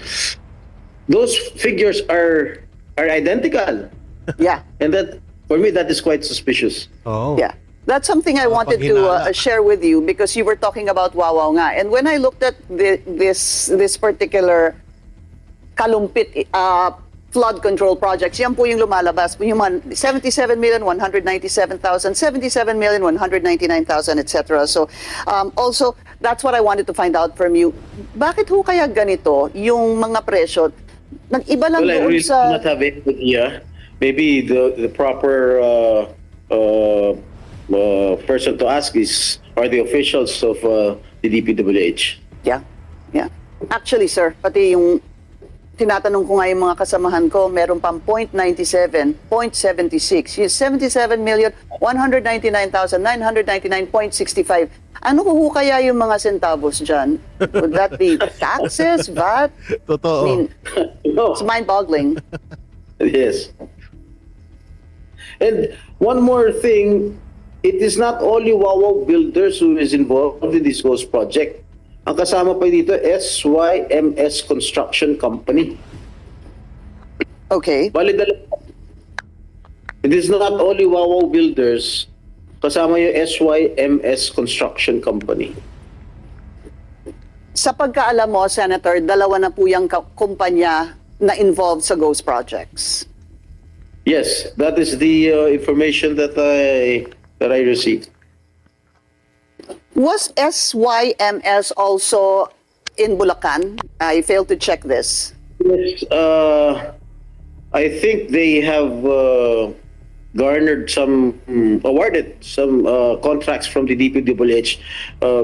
Those figures are identical. Yeah. And that, for me, that is quite suspicious. Oh. Yeah. That's something I wanted to share with you because you were talking about Wawaw nga. And when I looked at this particular Kalumpit flood control projects, yan po yung lumalabas. Yung 77,197,000, 77,199,000, etc. So, also, that's what I wanted to find out from you. Bakit ho kaya ganito yung mga presyo? Nag-iba lang I doon really sa... do not have any idea. Maybe the proper person to ask are the officials of the DPWH. Yeah. Actually, sir, pati yung tinatanong ko nga yung mga kasamahan ko, meron pang 0.97, 0.76, yung 77,199,999.65. Ano ko kaya yung mga centavos dyan? Would that be taxes, VAT? Totoo. I mean, No. it's mind-boggling. Yes. And one more thing, it is not only Wawaw Builders who is involved in this ghost project. Ang kasama pa dito, SYMS Construction Company. Okay. Bali, it is not only Wawaw Builders, kasama yung SYMS Construction Company. Sa pagkaalam mo, Senator, 2 na po yung kumpanya na involved sa ghost projects? Yes, that is the information that I received. Was SYMS also in Bulacan? I failed to check this. Yes, I think they have garnered awarded some contracts from the DPWH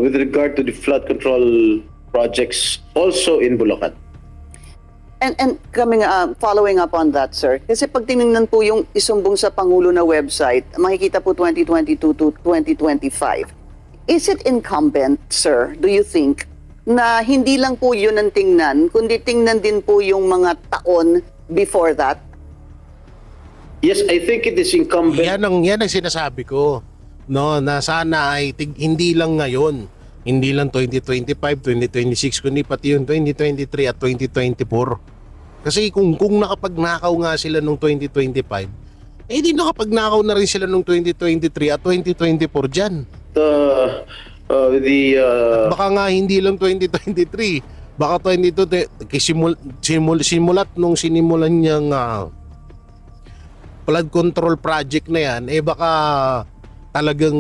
with regard to the flood control projects also in Bulacan. And following up on that, sir, kasi pag tinignan po yung isumbong sa Pangulo na website, makikita po 2022 to 2025. Is it incumbent, sir, do you think, na hindi lang po yun ang tingnan, kundi tingnan din po yung mga taon before that? Yes, I think it is incumbent. Yan ang sinasabi ko. No, na sana ay hindi lang ngayon, hindi lang 2025, 2026 kundi pati yung 2023 at 2024. Kasi kung nakapagnakaw nga sila nung 2025, eh di nakapagnakaw na rin sila nung 2023 at 2024 diyan. Baka nga hindi lang 2023, baka 2022 simulat nung sinimulan niyang flood control project na yan, eh baka talagang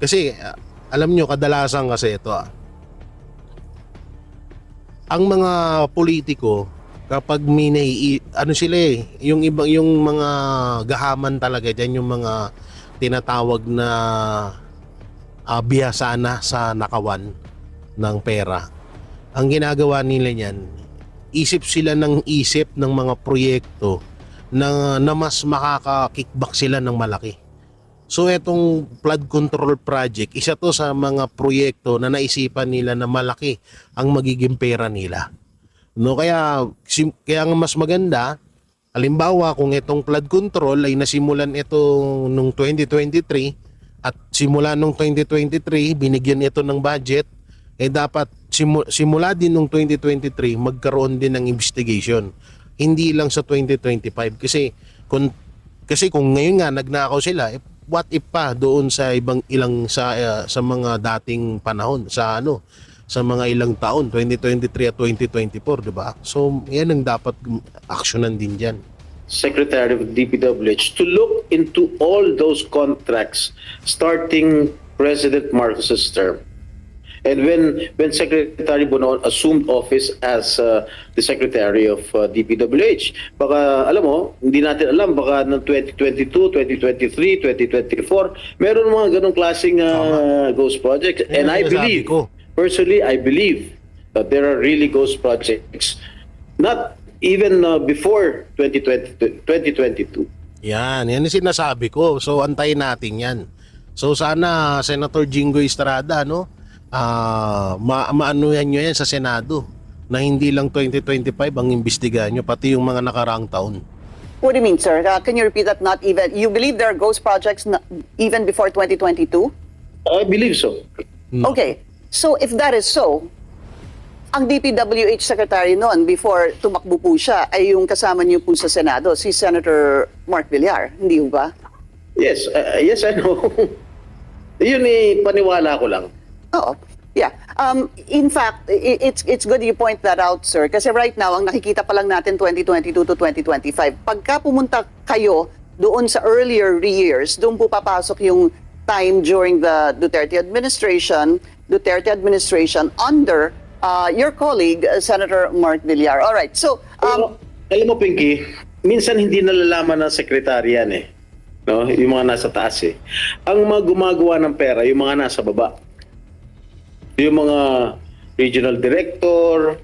kasi alam nyo kadalasan kasi ito ang mga politiko kapag ano sila yung mga gahaman talaga diyan, yung mga tinatawag na biyasana sa nakawan ng pera. Ang ginagawa nila niyan, isip sila ng mga proyekto na mas makaka-kickback sila ng malaki. So etong flood control project, isa to sa mga proyekto na naisipan nila na malaki ang magiging pera nila. No, kaya nga mas maganda, halimbawa kung itong flood control ay nasimulan ito nung 2023 at simula nung 2023 binigyan ito ng budget, eh dapat simula din nung 2023 magkaroon din ng investigation. Hindi lang sa 2025 kasi kung ngayon nga nagnakaw sila, what if pa doon sa sa mga dating panahon sa mga ilang taon 2023 at 2024, di ba? So yan ang dapat aksyonan din diyan. Secretary of DPWH to look into all those contracts starting President Marcos's term. And when Secretary Bonoan assumed office as the Secretary of DPWH, baka alam mo, hindi natin alam, baka ng 2022, 2023, 2024, meron mga ganong klaseng ghost projects. And I believe, personally, I believe that there are really ghost projects, not even before 2022. Yan yung sinasabi ko. So antayin natin yan. So sana Senator Jingo Estrada, maanuhan nyo yan sa Senado na hindi lang 2025 ang imbestigahan nyo, pati yung mga nakaraang taon. What do you mean, sir? Can you repeat that? Not even, you believe there are ghost projects even before 2022? I believe so. Okay, so if that is so, ang DPWH Secretary noon, before tumakbo po siya, ay yung kasama niyo po sa Senado, si Senator Mark Villar, hindi ba? Yes, yes, I know. Yun paniwala ko lang. Oo. Yeah. In fact, it's good you point that out, sir. Kasi right now, ang nakikita pa lang natin 2022 to 2025. Pagka pumunta kayo doon sa earlier years, doon po papasok yung time during the Duterte administration under your colleague, Senator Mark Villar. All right. So, alam mo, Pinky, minsan hindi nalalaman ng sekretary yan no? Yung mga nasa taas Ang mga gumagawa ng pera, yung mga nasa baba. Yung mga regional director,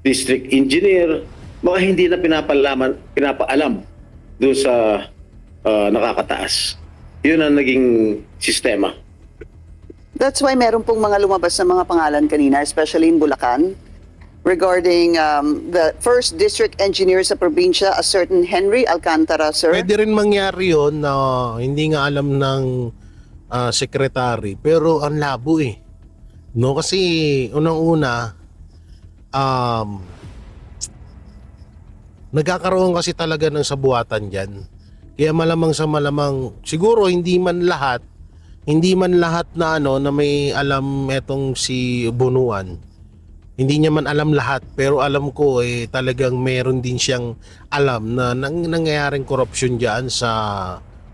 district engineer, baka hindi na pinapaalam doon sa nakakataas. Yun ang naging sistema. that's why meron pong mga lumabas na mga pangalan kanina, especially in Bulacan, regarding the first district engineer sa probinsya, a certain Henry Alcantara, sir. Pwede rin mangyari yun na hindi nga alam ng secretary, pero ang labo No, kasi unang-una nagkakaroon kasi talaga ng sabuatan diyan. Kaya malamang sa malamang siguro hindi man lahat na na may alam etong si Bunuan. hindi niya man alam lahat, pero alam ko talagang meron din siyang alam na nangyayaring korupsyon diyan sa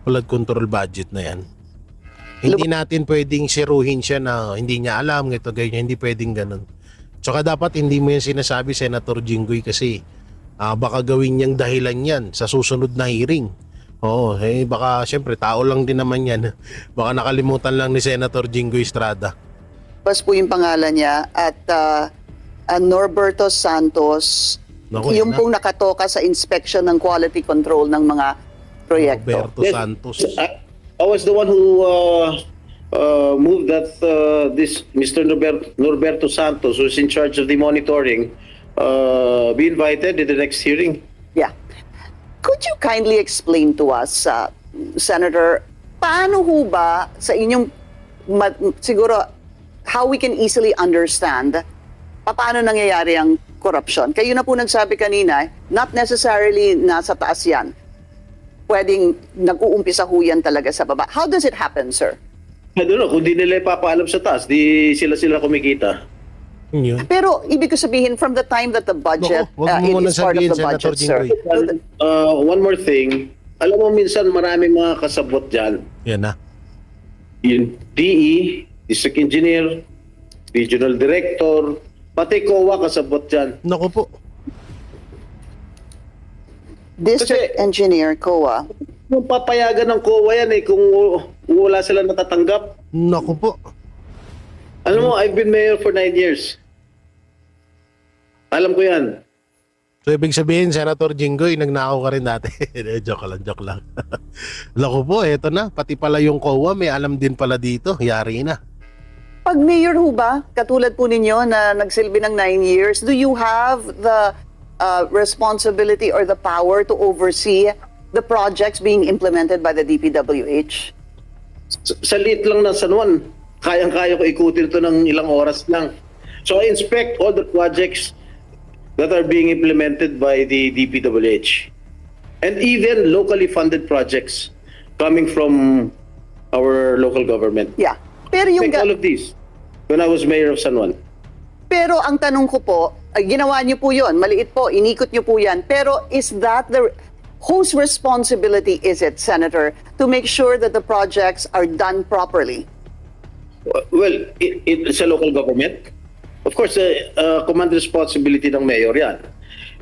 flood control budget na yan. Hindi natin pwedeng siruhin siya na hindi niya alam, ito ganyan, hindi pwedeng ganun. Tsaka dapat hindi mo yan sinasabi, Senator Jinggoy, kasi baka gawin niyang dahilan yan sa susunod na hearing. Oo, baka syempre tao lang din naman yan. Baka nakalimutan lang ni Senator Jinggoy Estrada. Bas po yung pangalan niya at Norberto Santos, Naku, yung yan na. pong nakatoka sa inspection ng quality control ng mga proyekto. Roberto Yes. Santos. I was the one who moved that this Mr. Norberto Santos, who's in charge of the monitoring, be invited in the next hearing. Yeah. Could you kindly explain to us, Senator, paano ho ba sa inyong, siguro, how we can easily understand paano nangyayari ang corruption? Kayo na po nagsabi kanina, not necessarily nasa taas yan. Pwedeng nag-uumpisa ho yan talaga sa baba. How does it happen, sir? I don't know, kung di nila ipapaalam sa taas, di sila kumikita. Yun. Pero ibig ko sabihin, from the time that the budget Naku, wag mo muna is part of sabihin, the Senator budget, sir. Jinggoy. One more thing, alam mo minsan maraming mga kasabot dyan. Yan na. Yung DE, District Engineer, Regional Director, pati COA kasabot dyan. Naku po. District Engineer, COA. Kung papayagan ng COA yan kung wala sila natatanggap. Naku po. Alam mo, I've been mayor for 9 years. Alam ko yan. So ibig sabihin, Senator Jinggoy, nagnakaw ka rin dati. Joke lang. Naku po, eto na. Pati pala yung COA, may alam din pala dito. Yari na. Pag mayor ho ba, katulad po ninyo na nagsilbi ng 9 years, do you have the responsibility or the power to oversee the projects being implemented by the DPWH? Sa liit lang ng San Juan, kayang-kaya ko ikutin ito ng ilang oras lang. So I inspect all the projects that are being implemented by the DPWH. And even locally funded projects coming from our local government. Yeah. Pero yung Take all of these when I was mayor of San Juan. Pero ang tanong ko po, ginawa niyo po 'yon, maliit po, inikot niyo po 'yan. Pero is that whose responsibility is it, Senator, to make sure that the projects are done properly? Well, it's a local government. Of course, command responsibility ng mayor yan.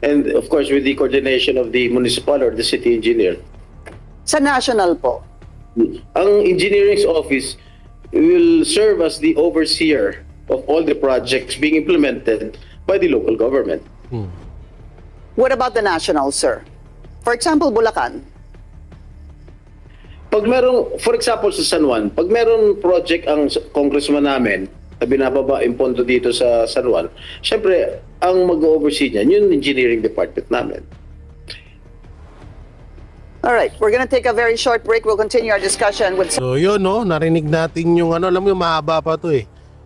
And of course, with the coordination of the municipal or the city engineer. Sa national po. Ang engineering's office will serve as the overseer of all the projects being implemented by the local government. What about the national, sir? For example, Bulacan. Pag merong, for example sa San Juan, pag merong project ang congressman namin na binababa yung pondo dito sa San Juan, syempre, ang mag-oversee niyan, yung engineering department namin. All right, we're going to take a very short break. We'll continue our discussion with So yun, no, narinig natin yung alam mo yung mahaba pa to eh.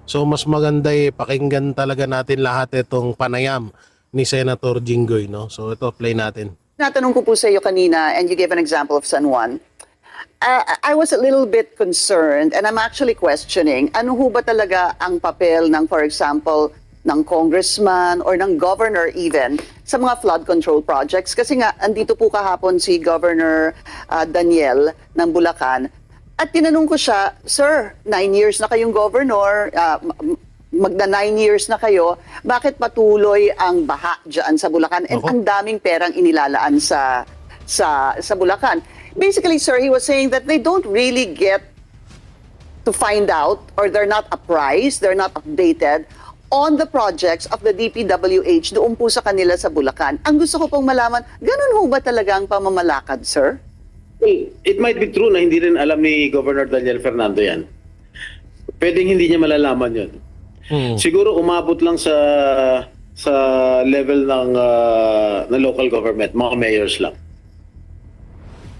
So mas maganda pakinggan talaga natin lahat itong panayam ni Senator Jinggoy, no. So ito, play natin. Natanong ko po sa iyo kanina, and you gave an example of San Juan. I was a little bit concerned, and I'm actually questioning, ano ho ba talaga ang papel ng, for example, ng congressman or ng governor even sa mga flood control projects? Kasi nga, andito po kahapon si Governor Daniel ng Bulacan, at tinanong ko siya, Sir, 9 years na kayong governor, magna 9 years na kayo, bakit patuloy ang baha dyan sa Bulacan? And ang daming perang inilalaan sa Bulacan. Basically, sir, he was saying that they don't really get to find out, or they're not apprised, they're not updated on the projects of the DPWH doon po sa kanila sa Bulacan. Ang gusto ko pong malaman, ganun ho ba talaga ang pamamalakad, sir? Well, it might be true na hindi rin alam ni Governor Daniel Fernando yan. Pwedeng hindi niya malalaman yun. Siguro umabot lang sa level ng local government, mga mayors lang.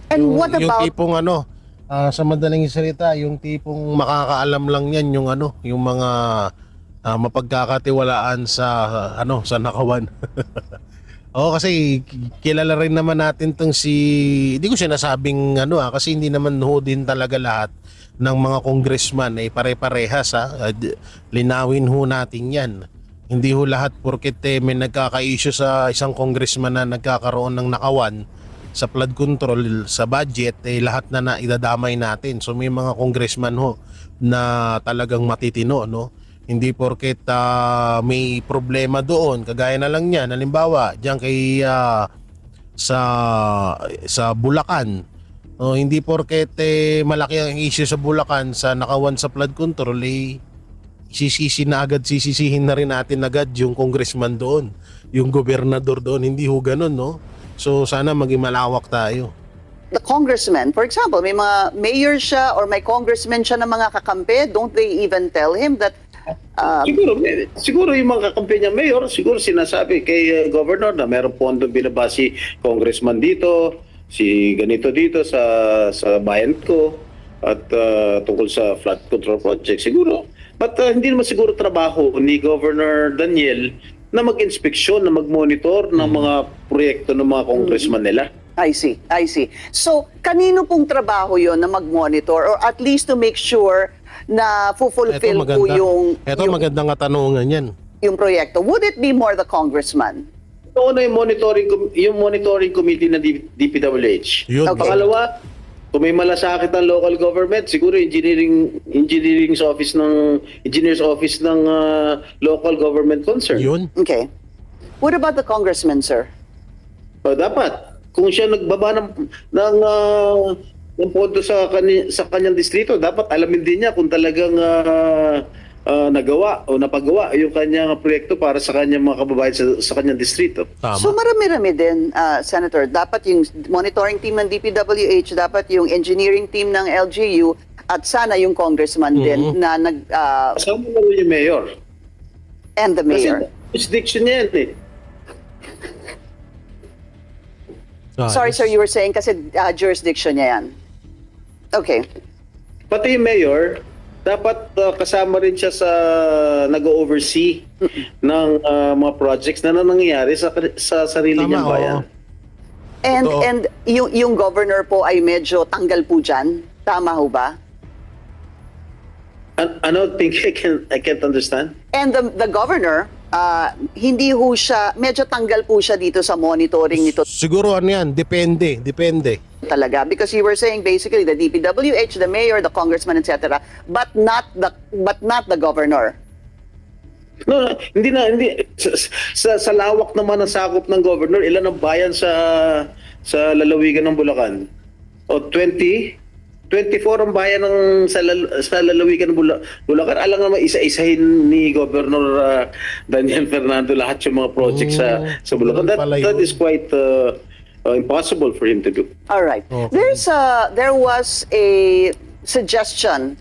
And what Yung about... tipong sa madaling salita, yung tipong makakaalam lang yan yung yung mga mapagkakatiwalaan sa nakawan. Oo, kasi kilala rin naman natin tong hindi ko sinasabing kasi hindi naman ho din talaga lahat ng mga congressman ay pare-parehas linawin ho natin yan. Hindi ho lahat porket may nagkaka-issue sa isang congressman na nagkakaroon ng nakawan sa flood control sa budget, lahat na idadamay natin. So may mga congressman ho na talagang matitino, no? Hindi porket may problema doon, kagaya na lang niyan, halimbawa, diyan kay sa Bulacan. Hindi porket malaki ang issue sa Bulacan sa nakawan sa flood control, sisisihin na rin natin agad yung congressman doon, yung gobernador doon. Hindi ho ganun, no? So sana maging malawak tayo. The congressman, for example, may mga mayor siya or may congressman siya na mga kakampi, don't they even tell him that Siguro yung mga kakampi niya mayor, siguro sinasabi kay governor na meron pondo binaba si congressman dito, si ganito dito sa bayan ko at tungkol sa flood control project siguro. But hindi naman siguro trabaho ni Governor Daniel na mag-inspeksyon, na mag-monitor ng mga proyekto ng mga congressman nila. I see. So, kanino pong trabaho yon na mag-monitor or at least to make sure na fulfill po yung magandang katanungan yan. yung proyekto? Would it be more the congressman? Ito na yung monitoring committee ng DPWH. Yun. Okay. Pangalawa, kung may malasakit ang local government, siguro engineer's office ng local government concern. Yun. Okay. What about the congressman, sir? Dapat kung siya nagbaba ng pondo sa kanyang distrito, dapat alamin din niya kung talagang nagawa o napagawa yung kanyang proyekto para sa kanyang mga kababayan sa kanyang distrito. Tama. So marami-rami din, Senator. Dapat yung monitoring team ng DPWH, dapat yung engineering team ng LGU, at sana yung congressman din na Kasama na rin yung mayor. and the mayor. Kasi jurisdiction niya yan eh. Sorry, sir, you were saying kasi jurisdiction niya yan. Okay. Pati yung mayor, dapat kasama rin siya sa nag-oversee ng mga projects na nangyayari sa sarili Tama, niyang bayan. oo. Totoo. And yung governor po ay medyo tanggal po dyan. Tama ho ba? Ano, I can't understand. And the governor, hindi ho siya, medyo tanggal po siya dito sa monitoring nito Siguro ano yan, depende. talaga. Because you were saying basically the DPWH, the mayor, the congressman, etc. But not the governor. No, hindi. Sa lawak naman ng sakop ng governor, ilan ang bayan sa lalawigan ng Bulacan? O 24 ang bayan sa lalawigan ng Bulacan. Alam naman isa-isahin ni Governor Daniel Fernando lahat yung mga projects sa Bulacan. That is quite impossible for him to do. All right. Okay. There was a suggestion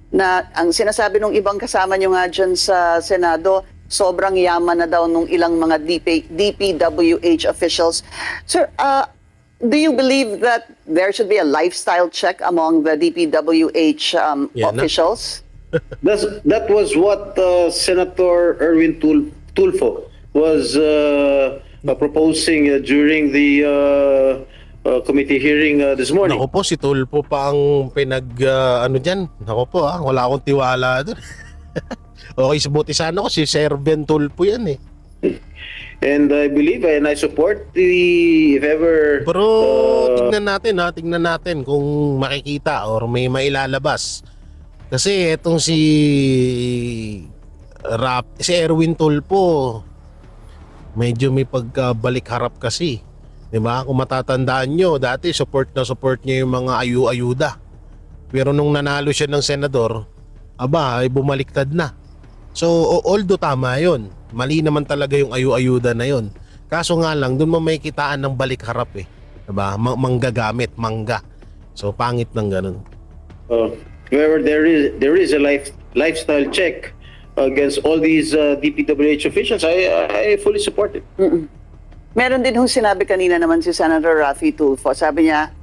na ang sinasabi ng ibang kasama nyo nga dyan sa Senado, sobrang yaman na daw nung ilang mga DPWH officials. Sir, do you believe that there should be a lifestyle check among the DPWH officials? That was what Senator Erwin Tulfo was proposing during the committee hearing this morning. Nako po, si Tulpo pa ang ano dyan. Nako po, wala akong tiwala doon. Okay, buti sana ko si Sir Ben Tulpo yan eh. And I believe and I support if ever... Pero tingnan natin kung makikita or may mailalabas. Kasi etong si Erwin Tulpo, medyo may pagbalik harap kasi. 'Di ba? Kung matatandaan nyo, dati support niya yung mga ayuda. Pero nung nanalo siya ng senador, ay bumaliktad na. So although tama 'yon, mali naman talaga yung ayuda na 'yon. Kaso nga lang doon mo may kitaan ng balik harap eh. 'Di ba? Manggagamit, mangga. So pangit ng ganun. Wherever there is a lifestyle check against all these DPWH officials, I fully support it. Meron din hong sinabi kanina naman si Senator Raffy Tulfo. Sabi niya,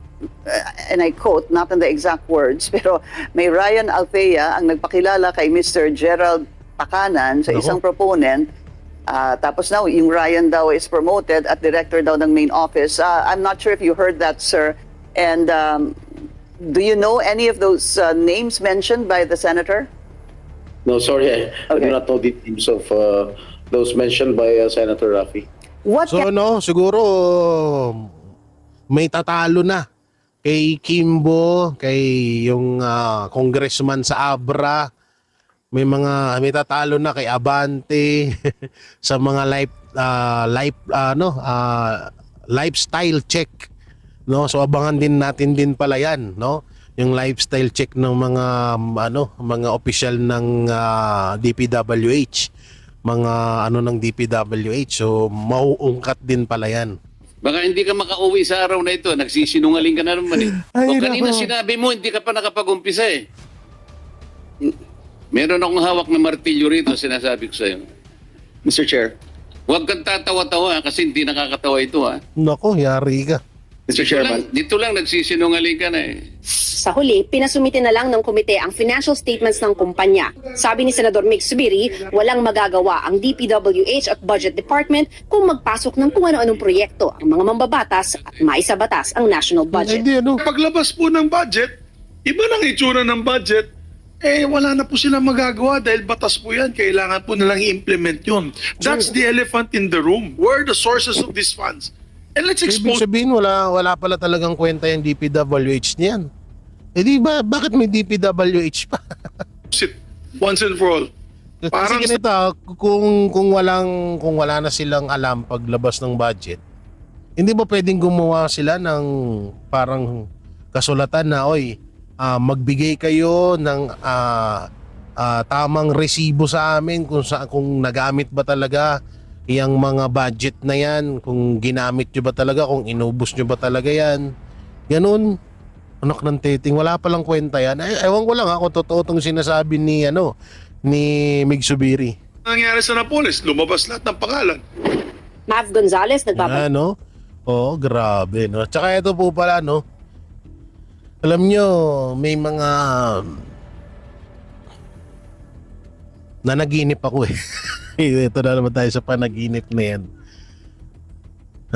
and I quote, not in the exact words, pero may Ryan Althea ang nagpakilala kay Mr. Gerald Pakanan sa isang proponent. Tapos now, yung Ryan daw is promoted at director daw ng main office. I'm not sure if you heard that, sir. And do you know any of those names mentioned by the senator? No, sorry, I Okay. do not know the names of those mentioned by Senator Raffy. What So siguro may tatalo na kay Kimbo, kay yung congressman sa Abra. May tatalo na kay Abante sa mga lifestyle check, no? So abangan din natin din pala 'yan, no? Yung lifestyle check ng mga opisyal ng DPWH, mga ng DPWH. So mauungkat din pala 'yan. Baka hindi ka makauwi sa araw na ito. Nagsisinungaling ka na naman eh. Ay, O kanina nako. sinabi mo, hindi ka pa nakapag-umpisa eh. Meron akong hawak na martilyo rito, sinasabi ko sa'yo. Mr. Chair. Huwag kang tatawa-tawa kasi hindi nakakatawa ito ha. Nako, yari ka. Mr. Chairman. Dito lang nagsisinungaling ka na eh. Sa huli, pinasumite na lang ng komite ang financial statements ng kumpanya. Sabi ni Senador Mig Zubiri, walang magagawa ang DPWH at Budget Department kung magpasok ng kung ano-anong proyekto ang mga mambabatas at maisabatas ang national budget. Hindi Paglabas po ng budget, iba nang itsura ng budget, wala na po silang magagawa dahil batas po yan. Kailangan po nilang i-implement yun. That's the elephant in the room. Where are the sources of these funds? And let's Ibig expose sabihin, wala pala talagang kwenta yung DPWH niyan. Di ba, bakit may DPWH pa? it once and for all. Kasi ganito, kung wala na silang alam paglabas ng budget, hindi ba pwedeng gumawa sila ng parang kasulatan na, magbigay kayo ng tamang resibo sa amin kung nagamit ba talaga yung mga budget na yan, kung ginamit nyo ba talaga, kung inubos nyo ba talaga yan. Ganun. Anak ng titing, wala palang kwenta yan. Ewan ko lang kung totoo itong sinasabi ni Mig Zubiri. Nangyari sa Napoles, lumabas lahat ng pangalan. Mav Gonzalez, nagbabalik. Oo, grabe, no? Tsaka ito po pala, no? Alam nyo, may mga nanaginip ako eh. Ito na naman tayo sa panaginip na yan.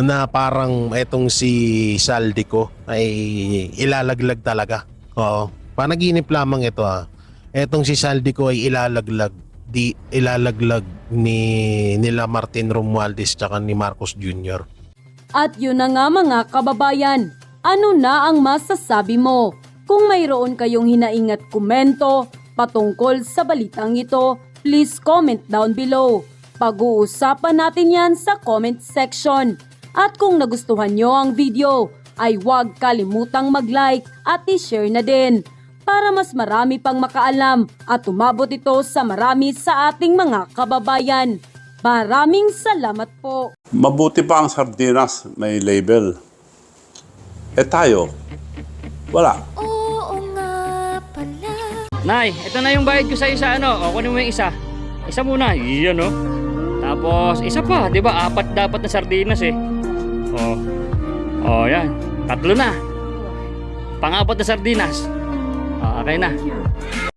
Na parang etong si Saldico ay ilalaglag talaga. Oo. Panaginip lamang ito Etong si Saldico ay ilalaglag nila Martin Romualdez tsaka ni Marcos Jr. At yun na nga mga kababayan, ano na ang masasabi mo? Kung mayroon kayong hinaing at komento patungkol sa balitang ito, please comment down below. Pag-uusapan natin yan sa comment section. At kung nagustuhan nyo ang video, ay huwag kalimutang mag-like at i-share na din para mas marami pang makaalam at umabot ito sa marami sa ating mga kababayan. Maraming salamat po. Mabuti pa ang sardinas, may label. Tayo, wala. Nay, ito na yung bayad ko sa isa, O, kunin mo yung isa. Isa muna, iyan, Tapos, isa pa, di ba? 4 dapat na sardinas, yan. 3 na. Pang-4 na sardinas. Okay na.